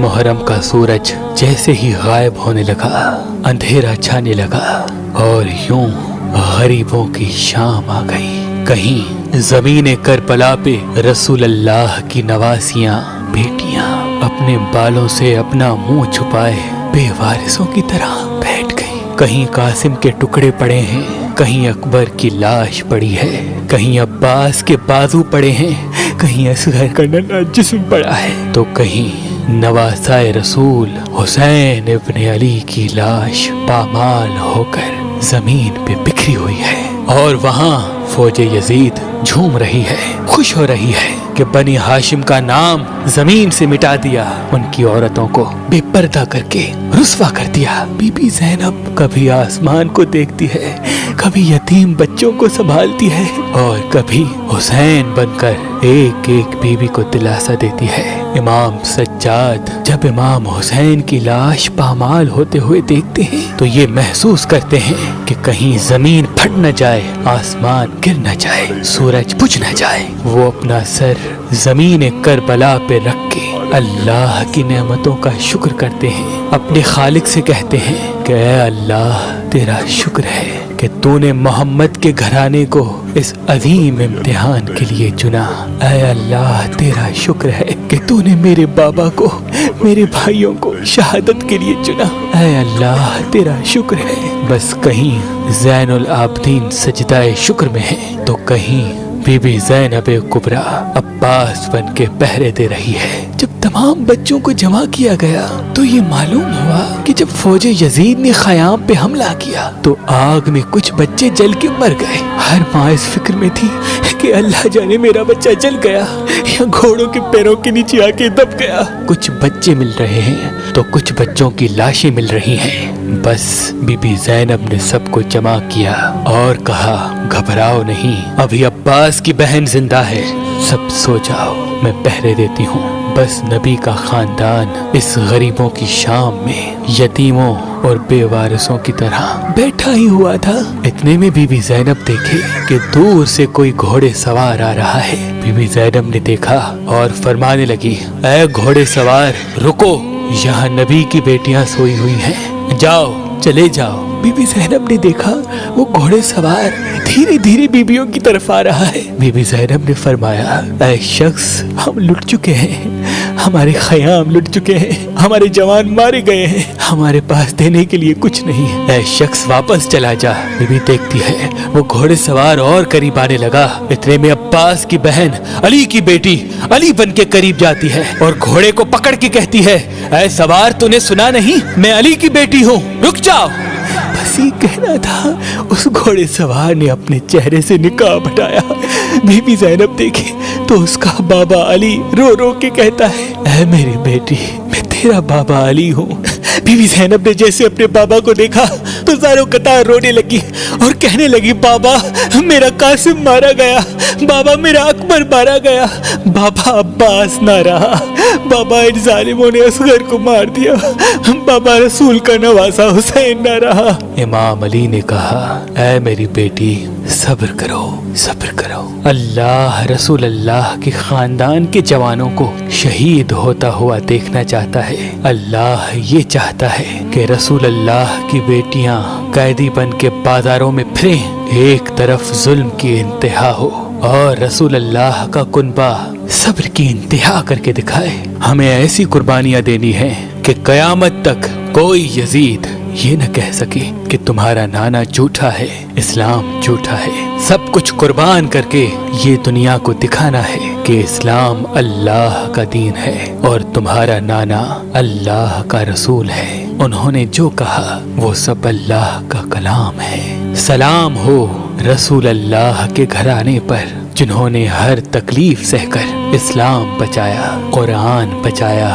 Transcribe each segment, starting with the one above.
محرم کا سورج جیسے ہی غائب ہونے لگا، اندھیرا چھانے لگا اور یوں غریبوں کی شام آ گئی۔ کہیں زمین کربلا پہ رسول اللہ کی نواسیاں بیٹیاں اپنے بالوں سے اپنا منہ چھپائے بے وارثوں کی طرح بیٹھ گئی۔ کہیں قاسم کے ٹکڑے پڑے ہیں، کہیں اکبر کی لاش پڑی ہے، کہیں عباس کے بازو پڑے ہیں، کہیں اصغر کا ننھا جسم پڑا ہے، تو کہیں نواسائے رسول حسین ابن علی کی لاش پامال ہو کر زمین پہ بکھری ہوئی ہے۔ اور وہاں فوج یزید جھوم رہی ہے، خوش ہو رہی ہے کہ بنی ہاشم کا نام زمین سے مٹا دیا، ان کی عورتوں کو بے پردہ کر کے رسوا کر دیا۔ بی بی زینب کبھی آسمان کو دیکھتی ہے، کبھی یتیم بچوں کو سنبھالتی ہے، اور کبھی حسین بن کر ایک ایک بیوی کو دلاسا دیتی ہے۔ امام سجاد جب امام حسین کی لاش پامال ہوتے ہوئے دیکھتے ہیں تو یہ محسوس کرتے ہیں کہ کہیں زمین پھٹ نہ جائے، آسمان گر نہ جائے، سورج بجھ نہ جائے۔ وہ اپنا سر زمین کربلا پہ رکھ کے اللہ کی نعمتوں کا شکر کرتے ہیں، اپنے خالق سے کہتے ہیں کہ اے اللہ تیرا شکر ہے کہ تو نے محمد کے گھرانے کو اس عظیم امتحان کے لیے چنا۔ اے اللہ تیرا شکر ہے کہ تو نے میرے بابا کو، میرے بھائیوں کو شہادت کے لیے چنا۔ اے اللہ تیرا شکر ہے۔ بس کہیں زین العابدین سجدہ شکر میں ہے تو کہیں بی بی زینب کبریٰ عباس بن کے پہرے دے رہی ہے۔ جب تمام بچوں کو جمع کیا گیا تو یہ معلوم ہوا کہ جب فوج یزید نے خیام پہ حملہ کیا تو آگ میں کچھ بچے جل کے مر گئے۔ ہر ماں اس فکر میں تھی کہ اللہ جانے میرا بچہ جل گیا یا گھوڑوں کے پیروں کے نیچے آ کے دب گیا۔ کچھ بچے مل رہے ہیں تو کچھ بچوں کی لاشیں مل رہی ہیں۔ بس بی بی زینب نے سب کو جمع کیا اور کہا گھبراؤ نہیں، ابھی عباس کی بہن زندہ ہے، سب سو جاؤ، میں پہرے دیتی ہوں۔ بس نبی کا خاندان اس غریبوں کی شام میں یتیموں اور بے وارثوں کی طرح بیٹھا ہی ہوا تھا۔ اتنے میں بی بی زینب دیکھے کہ دور سے کوئی گھوڑے سوار آ رہا ہے۔ بی بی زینب نے دیکھا اور فرمانے لگی اے گھوڑے سوار رکو، یہاں نبی کی بیٹیاں سوئی ہوئی ہیں، جاؤ چلے جاؤ۔ بی بی زینب نے دیکھا وہ گھوڑے سوار دھیرے دھیرے بیبیوں کی طرف آ رہا ہے۔ بی بی زینب نے فرمایا اے شخص ہم لٹ چکے ہیں، ہمارے خیام لٹ چکے ہیں، ہمارے جوان مارے گئے ہیں، ہمارے پاس دینے کے لیے کچھ نہیں، اے شخص واپس چلا جا۔ بی بی دیکھتی ہے وہ گھوڑے سوار اور قریب آنے لگا۔ اتنے میں عباس کی بہن علی کی بیٹی علی بن کے قریب جاتی ہے اور گھوڑے کو پکڑ کے کہتی ہے اے سوار تو نے سنا نہیں میں علی کی بیٹی ہوں، رک جاؤ۔ بس یہ کہنا تھا اس گھوڑے سوار نے اپنے چہرے سے نقاب ہٹایا۔ بی بی زینب دیکھے تو اس کا بابا علی رو رو کے کہتا ہے اے میری بیٹی میں تیرا بابا علی ہوں۔ بی بی زینب نے جیسے اپنے بابا کو دیکھا تو زاروں قطار رونے لگی اور کہنے لگی بابا میرا قاسم مارا گیا، بابا میرا اکبر مارا گیا، بابا عباس نہ رہا، بابا ان ظالموں نے اصغر کو مار دیا، بابا رسول کا نواسا حسین نہ رہا۔ امام علی نے کہا اے میری بیٹی صبر کرو صبر کرو، اللہ رسول اللہ کے خاندان کے جوانوں کو شہید ہوتا ہوا دیکھنا چاہتا ہے۔ اللہ یہ چاہتا ہے کہ رسول اللہ کی بیٹیاں قیدی بن کے بازاروں میں پھریں، ایک طرف ظلم کی انتہا ہو اور رسول اللہ کا کنبہ صبر کی انتہا کر کے دکھائے۔ ہمیں ایسی قربانیاں دینی ہیں کہ قیامت تک کوئی یزید یہ نہ کہہ سکے کہ تمہارا نانا جھوٹا ہے، اسلام جھوٹا ہے۔ سب کچھ قربان کر کے یہ دنیا کو دکھانا ہے کہ اسلام اللہ کا دین ہے اور تمہارا نانا اللہ کا رسول ہے۔ انہوں نے جو کہا وہ سب اللہ کا کلام ہے۔ سلام ہو رسول اللہ کے گھرانے پر جنہوں نے ہر تکلیف سہ کر اسلام بچایا، قرآن بچایا،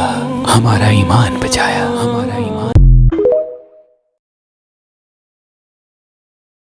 ہمارا ایمان بچایا۔